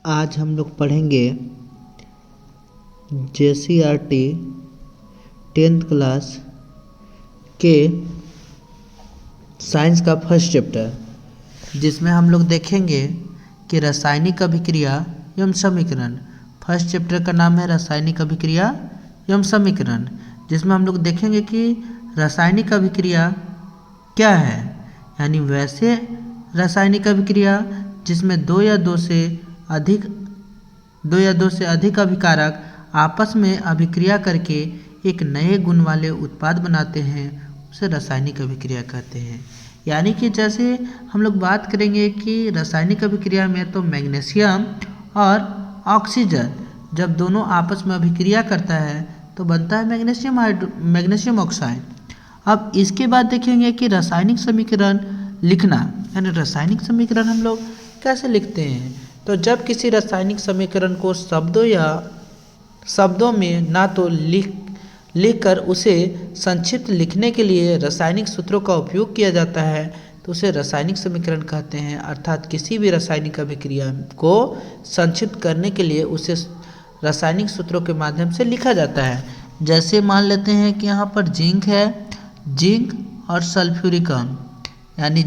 आज हम लोग पढ़ेंगे JCRT 10th क्लास के साइंस का फर्स्ट चैप्टर, जिसमें हम लोग देखेंगे कि रासायनिक अभिक्रिया एवं समीकरण। फर्स्ट चैप्टर का नाम है रासायनिक अभिक्रिया एवं समीकरण, जिसमें हम लोग देखेंगे कि रासायनिक अभिक्रिया क्या है, यानी वैसे रासायनिक अभिक्रिया जिसमें दो या दो से अधिक अभिकारक आपस में अभिक्रिया करके एक नए गुण वाले उत्पाद बनाते हैं, उसे रासायनिक अभिक्रिया कहते हैं। यानी कि जैसे हम लोग बात करेंगे कि रासायनिक अभिक्रिया में तो मैग्नीशियम और ऑक्सीजन जब दोनों आपस में अभिक्रिया करता है तो बनता है मैग्नीशियम ऑक्साइड। अब इसके बाद देखेंगे कि रासायनिक समीकरण लिखना, यानी रासायनिक समीकरण हम लोग कैसे लिखते हैं। तो जब किसी रासायनिक समीकरण को शब्दों में ना तो लिखकर उसे संक्षिप्त लिखने के लिए रासायनिक सूत्रों का उपयोग किया जाता है तो उसे रासायनिक समीकरण कहते हैं। अर्थात किसी भी रासायनिक अभिक्रिया को संक्षिप्त करने के लिए उसे रासायनिक सूत्रों के माध्यम से लिखा जाता है। जैसे मान लेते हैं कि यहाँ पर जिंक है, जिंक और सल्फ्यूरिक अम्ल, यानी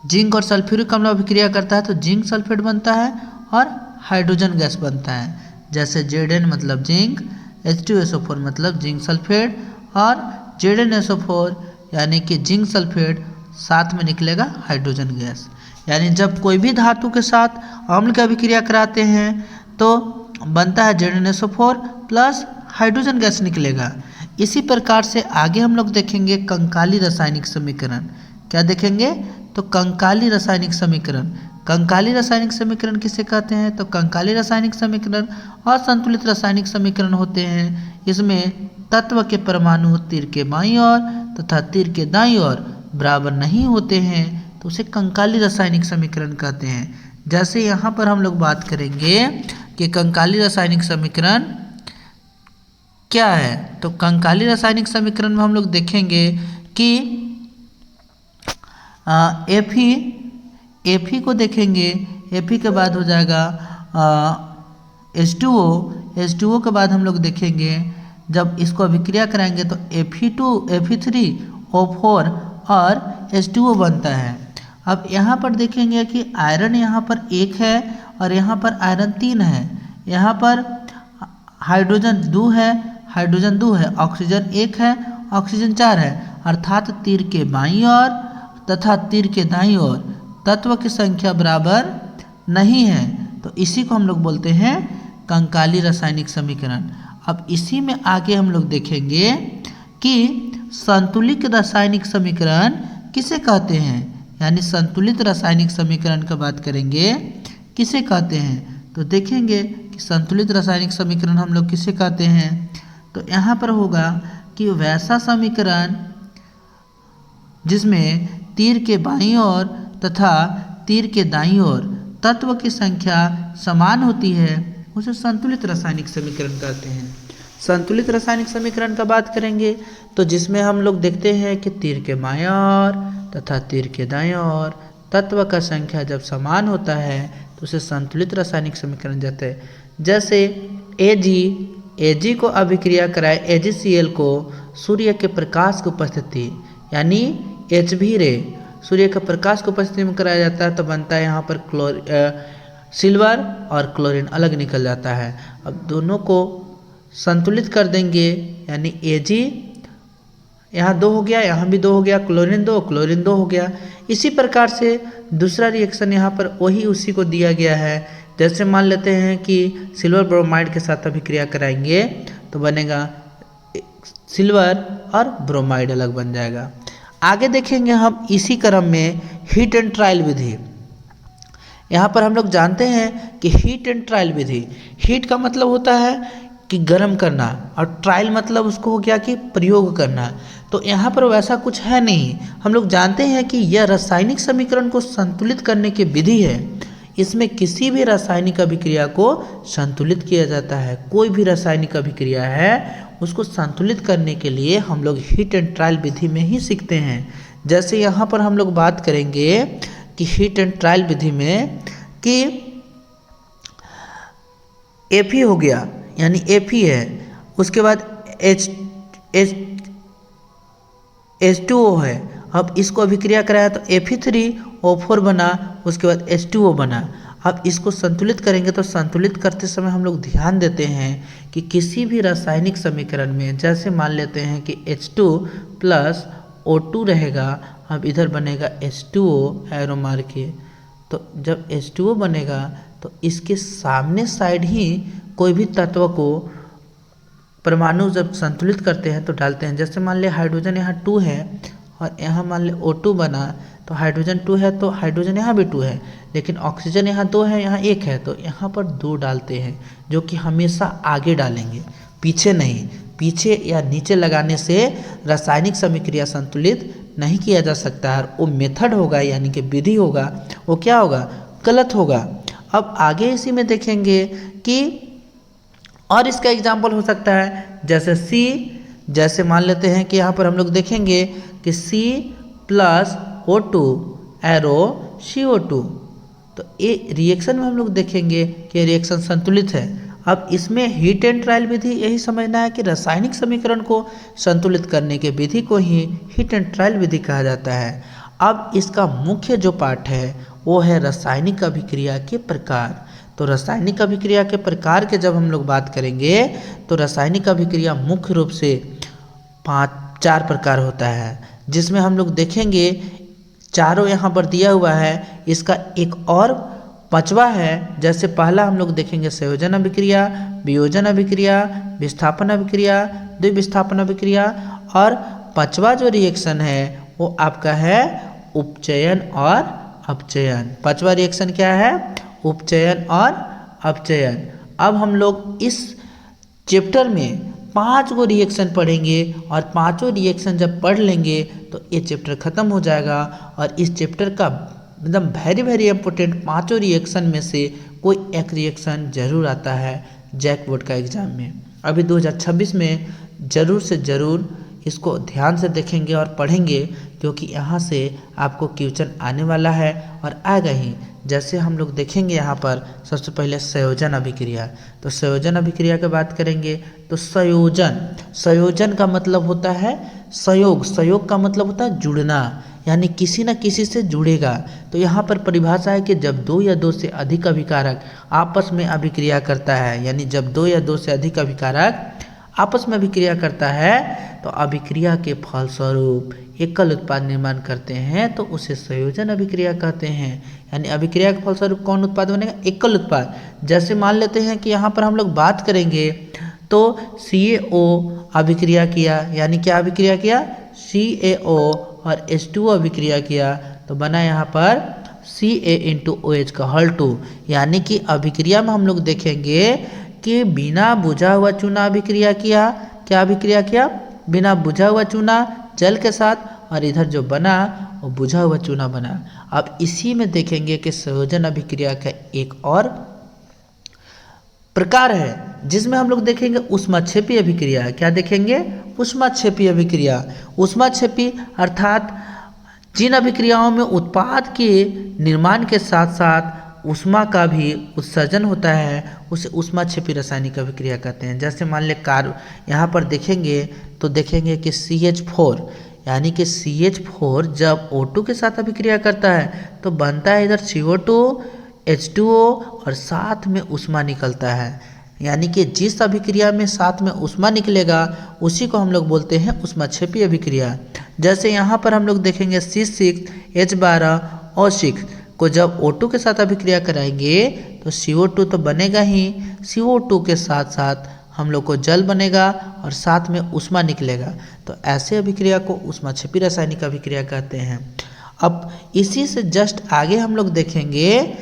जिंक और सल्फ्यूरिक अम्ल अभिक्रिया करता है तो जिंक सल्फेट बनता है और हाइड्रोजन गैस बनता है। जैसे Zn मतलब जिंक, H2SO4 मतलब जिंक सल्फेट और ZnSO4 यानी कि जिंक सल्फेट, साथ में निकलेगा हाइड्रोजन गैस। यानी जब कोई भी धातु के साथ अम्ल की अभिक्रिया कराते हैं तो बनता है ZnSO4 प्लस हाइड्रोजन गैस निकलेगा। इसी प्रकार से आगे हम लोग देखेंगे कंकाली रासायनिक समीकरण। क्या देखेंगे? तो कंकाली रासायनिक समीकरण। कंकाली रासायनिक समीकरण किसे कहते हैं? तो कंकाली रासायनिक समीकरण असंतुलित रासायनिक समीकरण होते हैं। इसमें तत्व के परमाणु तीर के बाईं ओर तथा तीर के दाईं ओर बराबर नहीं होते हैं तो उसे कंकाली रासायनिक समीकरण कहते हैं। जैसे यहाँ पर हम लोग बात करेंगे कि कंकाली रासायनिक समीकरण क्या है, तो कंकाली रासायनिक समीकरण में हम लोग देखेंगे कि Fe को देखेंगे, Fe के बाद हो जाएगा H2O के बाद हम लोग देखेंगे जब इसको अभिक्रिया कराएंगे तो Fe2 Fe3O4 और H2O बनता है। अब यहाँ पर देखेंगे कि आयरन यहाँ पर 1 है और यहाँ पर आयरन 3 है, यहाँ पर हाइड्रोजन 2 है, ऑक्सीजन 1 है, ऑक्सीजन 4 है। अर्थात तीर के बाईं ओर तथा तीर के दाईं ओर तत्व की संख्या बराबर नहीं है, तो इसी को हम लोग बोलते हैं कंकाली रासायनिक समीकरण। अब इसी में आगे हम लोग देखेंगे कि संतुलित रासायनिक समीकरण किसे कहते हैं, यानी संतुलित रासायनिक समीकरण का बात करेंगे किसे कहते हैं। तो देखेंगे कि संतुलित रासायनिक समीकरण हम लोग किसे कहते हैं। तो यहाँ पर होगा कि वैसा समीकरण जिसमें तीर के बाईं ओर तथा तीर के दाईं ओर तत्व की संख्या समान होती है उसे संतुलित रासायनिक समीकरण कहते हैं। संतुलित रासायनिक समीकरण का बात करेंगे तो जिसमें हम लोग देखते हैं कि तीर के बाईं ओर तथा तीर के दाईं ओर तत्व का संख्या जब समान होता है तो उसे संतुलित रासायनिक समीकरण कहते हैं। जैसे Ag को अभिक्रिया कराए AgCl को सूर्य के प्रकाश की उपस्थिति, यानी HV रे सूर्य के प्रकाश की उपस्थिति में कराया जाता है तो बनता है यहाँ पर सिल्वर और क्लोरीन अलग निकल जाता है। अब दोनों को संतुलित कर देंगे, यानी Ag यहाँ 2 हो गया, यहाँ भी 2 हो गया, क्लोरीन 2 हो गया। इसी प्रकार से दूसरा रिएक्शन यहाँ पर वही उसी को दिया गया है। जैसे मान लेते हैं कि सिल्वर ब्रोमाइड के साथ अभिक्रिया कराएंगे तो बनेगा सिल्वर और ब्रोमाइड अलग बन जाएगा। आगे देखेंगे हम इसी क्रम में हीट एंड ट्रायल विधि। यहाँ पर हम लोग जानते हैं कि heat and trial Vidhi, heat का मतलब होता है कि गर्म करना और ट्रायल मतलब उसको हो गया कि प्रयोग करना। तो यहाँ पर वैसा कुछ है नहीं। हम लोग जानते हैं कि यह रासायनिक समीकरण को संतुलित करने की विधि है। इसमें किसी भी रासायनिक अभिक्रिया को संतुलित किया जाता है। कोई भी रासायनिक अभिक्रिया है उसको संतुलित करने के लिए हम लोग हीट एंड ट्रायल विधि में ही सीखते हैं। जैसे यहाँ पर हम लोग बात करेंगे कि हीट एंड ट्रायल विधि में कि Fe हो गया, यानी Fe है। उसके बाद H2O है। अब इसको अभिक्रिया कराया तो Fe3O4 बना, उसके बाद H2O बना। अब इसको संतुलित करेंगे तो संतुलित करते समय हम लोग ध्यान देते हैं कि किसी भी रासायनिक समीकरण में, जैसे मान लेते हैं कि H2 प्लस O2 रहेगा, अब इधर बनेगा H2O एरो मार के। तो जब H2O बनेगा तो इसके सामने साइड ही कोई भी तत्व को परमाणु जब संतुलित करते हैं तो डालते हैं। जैसे मान लिया हाइड्रोजन यहाँ 2 है और यहाँ मान लिया O2 बना, तो हाइड्रोजन 2 है तो हाइड्रोजन यहाँ भी 2 है, लेकिन ऑक्सीजन यहाँ 2 है, यहाँ 1 है, तो यहाँ पर 2 डालते हैं, जो कि हमेशा आगे डालेंगे, पीछे नहीं। पीछे या नीचे लगाने से रासायनिक समीक्रिया संतुलित नहीं किया जा सकता है। वो मेथड होगा, यानी कि विधि होगा, वो क्या होगा, गलत होगा। अब आगे इसी में देखेंगे कि और इसका एग्जाम्पल हो सकता है, जैसे जैसे मान लेते हैं कि यहाँ पर हम लोग देखेंगे कि C plus O2 arrow CO2, तो ये रिएक्शन में हम लोग देखेंगे कि रिएक्शन संतुलित है। अब इसमें हीट एंड ट्रायल विधि, यही समझना है कि रासायनिक समीकरण को संतुलित करने के विधि को ही हीट एंड ट्रायल विधि कहा जाता है। अब इसका मुख्य जो पार्ट है वो है रासायनिक अभिक्रिया के प्रकार। तो रासायनिक अभिक्रिया के प्रकार के जब हम लोग बात करेंगे तो रासायनिक अभिक्रिया मुख्य रूप से 4 प्रकार होता है, जिसमें हम लोग देखेंगे चारों यहाँ पर दिया हुआ है, इसका एक और 5वां है। जैसे पहला हम लोग देखेंगे संयोजन अभिक्रिया, वियोजन अभिक्रिया, विस्थापन अभिक्रिया, द्विविस्थापन अभिक्रिया, और 5वां जो रिएक्शन है वो आपका है उपचयन और अपचयन। 5वां रिएक्शन क्या है, उपचयन और अपचयन। अब हम लोग इस चैप्टर में 5 गो रिएक्शन पढ़ेंगे और 5 रिएक्शन जब पढ़ लेंगे तो ये चैप्टर ख़त्म हो जाएगा। और इस चैप्टर का एकदम वेरी इंपॉर्टेंट 5 रिएक्शन में से कोई एक रिएक्शन जरूर आता है जैक बोर्ड का एग्ज़ाम में। अभी 2026 में ज़रूर से ज़रूर इसको ध्यान से देखेंगे और पढ़ेंगे, क्योंकि यहाँ से आपको क्वेश्चन आने वाला है और आएगा ही। जैसे हम लोग देखेंगे यहाँ पर सबसे पहले संयोजन अभिक्रिया। तो संयोजन अभिक्रिया की बात करेंगे तो संयोजन का मतलब होता है सहयोग का मतलब होता है जुड़ना, यानी किसी न किसी से जुड़ेगा। तो यहाँ पर परिभाषा है कि जब 2 या 2 से अधिक अभिकारक आपस में अभिक्रिया करता है, यानी जब 2 या 2 से अधिक अभिकारक आपस में अभिक्रिया करता है तो अभिक्रिया के फलस्वरूप एकल उत्पाद निर्माण करते हैं, तो उसे संयोजन अभिक्रिया कहते हैं। यानी अभिक्रिया के फलस्वरूप कौन उत्पाद बनेगा, एकल उत्पाद। जैसे मान लेते हैं कि यहाँ पर हम लोग बात करेंगे तो CaO अभिक्रिया किया, यानी क्या अभिक्रिया किया, CaO और H2O अभिक्रिया किया, तो बना यहाँ पर Ca*OH का हल 2। यानी कि अभिक्रिया में हम लोग देखेंगे कि बिना बुझा हुआ चूना अभिक्रिया किया, क्या अभिक्रिया किया, बिना बुझा हुआ चूना जल के साथ, और इधर जो बना वो बुझा हुआ चूना बना। अब इसी में देखेंगे कि संयोजन अभिक्रिया का एक और प्रकार है जिसमें हम लोग देखेंगे ऊष्माक्षेपी अभिक्रिया। क्या देखेंगे, ऊष्माक्षेपी अभिक्रिया। ऊष्माक्षेपी अर्थात जिन अभिक्रियाओं में उत्पाद के निर्माण के साथ साथ ऊष्मा का भी उत्सर्जन होता है, उसे ऊष्माक्षेपी रासायनिक अभिक्रिया कहते हैं। जैसे मान ले यहाँ पर देखेंगे तो देखेंगे कि CH4, यानी कि CH4 जब O2 के साथ अभिक्रिया करता है तो बनता है इधर CO2 H2O और साथ में ऊष्मा निकलता है। यानी कि जिस अभिक्रिया में साथ में ऊष्मा निकलेगा उसी को हम लोग बोलते हैं ऊष्माक्षेपी अभिक्रिया। जैसे यहाँ पर हम लोग देखेंगे C6H12O6 को जब O2 के साथ अभिक्रिया कराएंगे तो CO2 तो बनेगा ही, CO2 के साथ साथ हम लोग को जल बनेगा और साथ में ऊष्मा निकलेगा। तो ऐसे अभिक्रिया को ऊष्माक्षेपी रासायनिक अभिक्रिया कहते हैं। अब इसी से जस्ट आगे हम लोग देखेंगे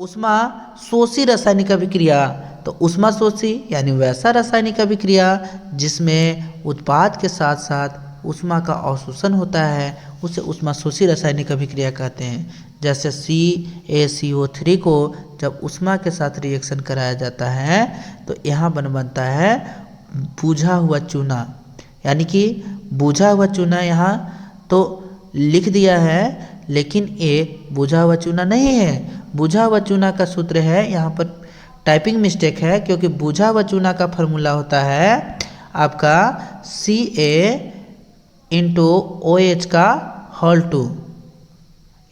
ऊष्मा शोषी रासायनिक अभिक्रिया। तो ऊष्मा शोषी यानी वैसा रासायनिक अभिक्रिया जिसमें उत्पाद के साथ साथ ऊष्मा का अवशोषण होता है, उसे ऊष्मा शोषी रासायनिक अभिक्रिया कहते हैं। जैसे CaCO3 को जब ऊष्मा के साथ रिएक्शन कराया जाता है तो यहाँ बनता है बुझा हुआ चूना। यानी कि बुझा हुआ चूना यहाँ तो लिख दिया है, लेकिन ये बुझा हुआ चूना नहीं है। बुझा हुआ चूना का सूत्र है यहाँ पर टाइपिंग मिस्टेक है, क्योंकि बुझा व चूना का फॉर्मूला होता है आपका Ca*OH का होल 2।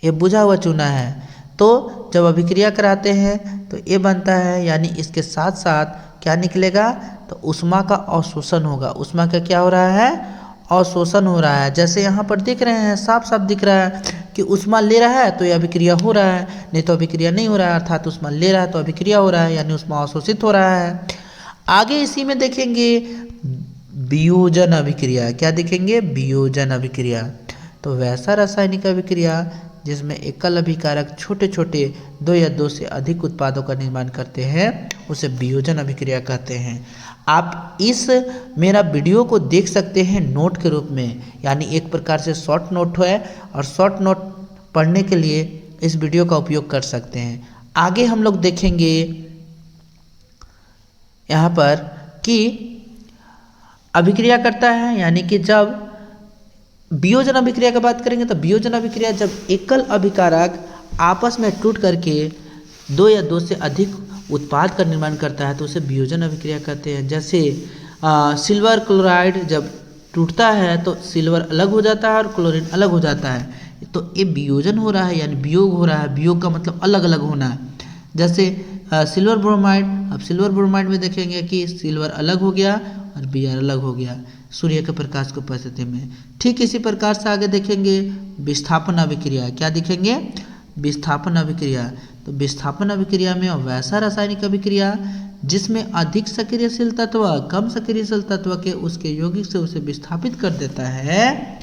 ये बुझा हुआ चूना है। तो जब अभिक्रिया कराते हैं तो ये बनता है, यानी इसके साथ साथ क्या निकलेगा, तो ऊष्मा का अवशोषण होगा। ऊष्मा का क्या हो रहा है, अवशोषण हो रहा है। जैसे यहाँ पर देख रहे हैं, साफ साफ दिख रहा है कि ऊष्मा ले रहा है तो ये अभिक्रिया हो रहा है, नहीं तो अभिक्रिया नहीं हो रहा है। अर्थात ऊष्मा ले रहा है तो अभिक्रिया हो रहा है, यानी ऊष्मा अवशोषित हो रहा है। आगे इसी में देखेंगे वियोजन अभिक्रिया। क्या देखेंगे, वियोजन अभिक्रिया। तो वैसा रासायनिक अभिक्रिया जिसमें एकल अभिकारक छोटे छोटे 2 या 2 से अधिक उत्पादों का निर्माण करते हैं उसे वियोजन अभिक्रिया कहते हैं। आप इस मेरा वीडियो को देख सकते हैं नोट के रूप में, यानी एक प्रकार से शॉर्ट नोट है, और शॉर्ट नोट पढ़ने के लिए इस वीडियो का उपयोग कर सकते हैं। आगे हम लोग देखेंगे यहाँ पर कि अभिक्रिया करता है, यानी कि जब वियोजन अभिक्रिया की बात करेंगे तो वियोजन अभिक्रिया जब एकल अभिकारक आपस में टूट करके 2 या 2 से अधिक उत्पाद का निर्माण करता है तो उसे वियोजन अभिक्रिया कहते हैं। जैसे सिल्वर क्लोराइड जब टूटता है तो सिल्वर अलग हो जाता है और क्लोरीन अलग हो जाता है, तो ये वियोजन हो रहा है, यानी वियोग हो रहा है। वियोग का मतलब अलग अलग होना। जैसे सिल्वर ब्रोमाइड, अब सिल्वर ब्रोमाइड में देखेंगे कि सिल्वर अलग हो गया और Br अलग हो गया सूर्य के प्रकाश की उपस्थिति में। ठीक इसी प्रकार से आगे देखेंगे विस्थापन अभिक्रिया। क्या देखेंगे, विस्थापन अभिक्रिया। तो विस्थापन अभिक्रिया में वैसा रासायनिक अभिक्रिया जिसमें अधिक सक्रियशील तत्व कम सक्रियशील तत्व के उसके यौगिक से उसे विस्थापित कर देता है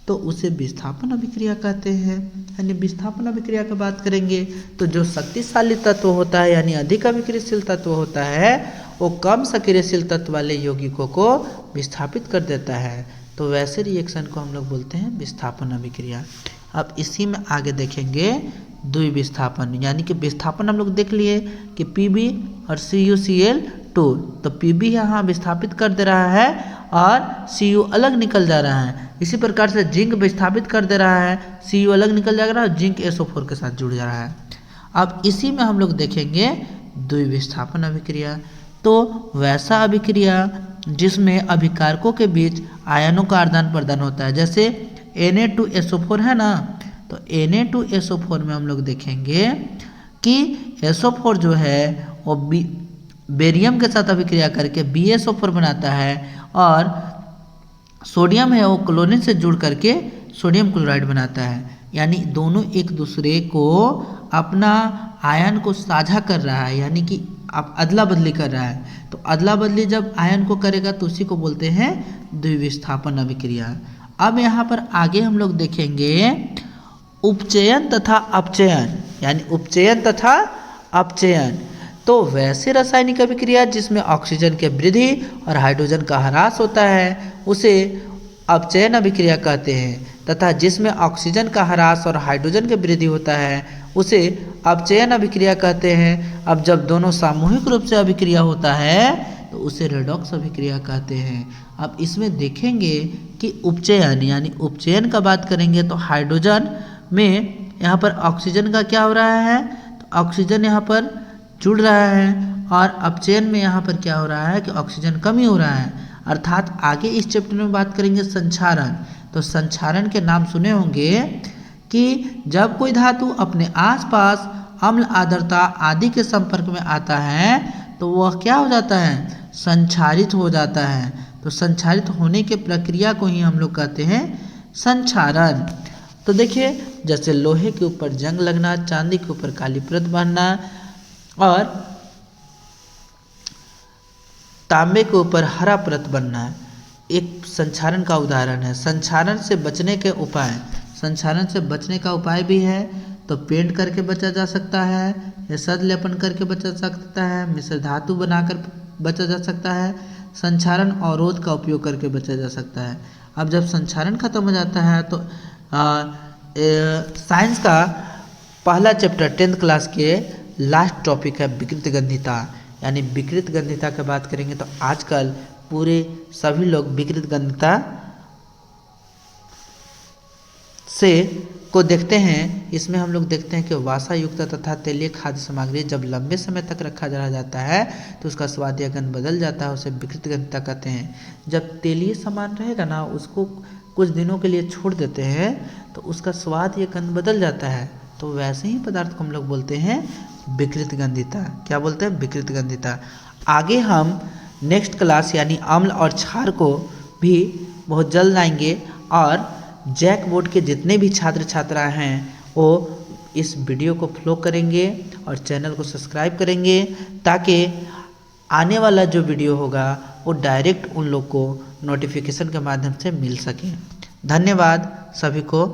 तो उसे विस्थापन अभिक्रिया कहते हैं। यानी विस्थापन अभिक्रिया की बात करेंगे तो जो शक्तिशाली तत्व होता है, यानी अधिक अभिक्रियशील तत्व होता है, वो कम सक्रियशील तत्व वाले यौगिकों को विस्थापित कर देता है। तो वैसे रिएक्शन को हम लोग बोलते हैं विस्थापन अभिक्रिया। अब इसी में आगे देखेंगे द्विविस्थापन, यानी कि विस्थापन हम लोग देख लिए कि Pb और CuCl2, तो Pb यहाँ विस्थापित कर दे रहा है और Cu अलग निकल जा रहा है। इसी प्रकार से जिंक विस्थापित कर दे रहा है, Cu अलग निकल जा रहा है और जिंक SO4 के साथ जुड़ जा रहा है। अब इसी में हम लोग देखेंगे द्विविस्थापन अभिक्रिया। तो वैसा अभिक्रिया जिसमें अभिकारकों के बीच आयनों का आदान प्रदान होता है। जैसे Na2SO4 है ना, तो Na2SO4 में हम लोग देखेंगे कि SO4 जो है वो बेरियम के साथ अभिक्रिया करके BaSO4 बनाता है, और सोडियम है वो क्लोरीन से जुड़ करके सोडियम क्लोराइड बनाता है। यानी दोनों एक दूसरे को अपना आयन को साझा कर रहा है, यानी कि आप अदला बदली कर रहा है। तो अदला बदली जब आयन को करेगा तो उसी को बोलते हैं द्विविस्थापन अभिक्रिया। अब यहाँ पर आगे हम लोग देखेंगे उपचयन तथा अपचयन, यानी उपचयन तथा अपचयन। तो वैसे रासायनिक अभिक्रिया जिसमें ऑक्सीजन की वृद्धि और हाइड्रोजन का ह्रास होता है उसे अपचयन अभिक्रिया कहते हैं, तथा जिसमें ऑक्सीजन का ह्रास और हाइड्रोजन की वृद्धि होता है उसे अपचयन अभिक्रिया कहते हैं। अब जब दोनों सामूहिक रूप से अभिक्रिया होता है तो उसे रेडॉक्स अभिक्रिया कहते हैं। अब इसमें देखेंगे कि उपचयन, यानी उपचयन का बात करेंगे तो हाइड्रोजन में यहाँ पर ऑक्सीजन का क्या हो रहा है, तो ऑक्सीजन यहाँ पर जुड़ रहा है, और अपचयन में यहाँ पर क्या हो रहा है कि ऑक्सीजन कमी हो रहा है। अर्थात आगे इस चैप्टर में बात करेंगे संक्षारण। तो संक्षारण के नाम सुने होंगे कि जब कोई धातु अपने आसपास अम्ल आर्द्रता आदि के संपर्क में आता है तो वह क्या हो जाता है, संक्षारित हो जाता है। तो संक्षारित होने के प्रक्रिया को ही हम लोग कहते हैं संक्षारण। तो देखिए, जैसे लोहे के ऊपर जंग लगना, चांदी के ऊपर काली परत बनना और तांबे के ऊपर हरा परत बनना एक संक्षारण का उदाहरण है। संक्षारण से बचने के उपाय, संक्षारण से बचने का उपाय भी है तो पेंट करके बचा जा सकता है, या सदलेपन करके बचा जा सकता है, मिश्र धातु बनाकर बचा जा सकता है, संक्षारण अवरोध का उपयोग करके बचा जा सकता है। अब जब संक्षारण खत्म हो जाता है तो साइंस का पहला चैप्टर 10th क्लास के लास्ट टॉपिक है विकृत गंधिता, यानी विकृत गंधिता की बात करेंगे तो आजकल पूरे सभी लोग विकृत गंधिता से को देखते हैं, इसमें हम लोग देखते हैं कि वासा युक्त तथा तेलीय खाद्य सामग्री जब लंबे समय तक रखा जाता है तो उसका स्वाद या गंध बदल जाता है, उसे विकृत गंधता कहते हैं। जब तेलीय सामान रहेगा ना, उसको कुछ दिनों के लिए छोड़ देते हैं तो उसका स्वाद या गंध बदल जाता है, तो वैसे ही पदार्थ को हम लोग बोलते हैं विकृत गंधिता। क्या बोलते हैं? विकृत गंधिता। आगे हम नेक्स्ट क्लास यानी अम्ल और क्षार को भी बहुत जल्द आएंगे, और जैक बोर्ड के जितने भी छात्र छात्राएं हैं वो इस वीडियो को फॉलो करेंगे और चैनल को सब्सक्राइब करेंगे, ताकि आने वाला जो वीडियो होगा वो डायरेक्ट उन लोग को नोटिफिकेशन के माध्यम से मिल सके। धन्यवाद सभी को।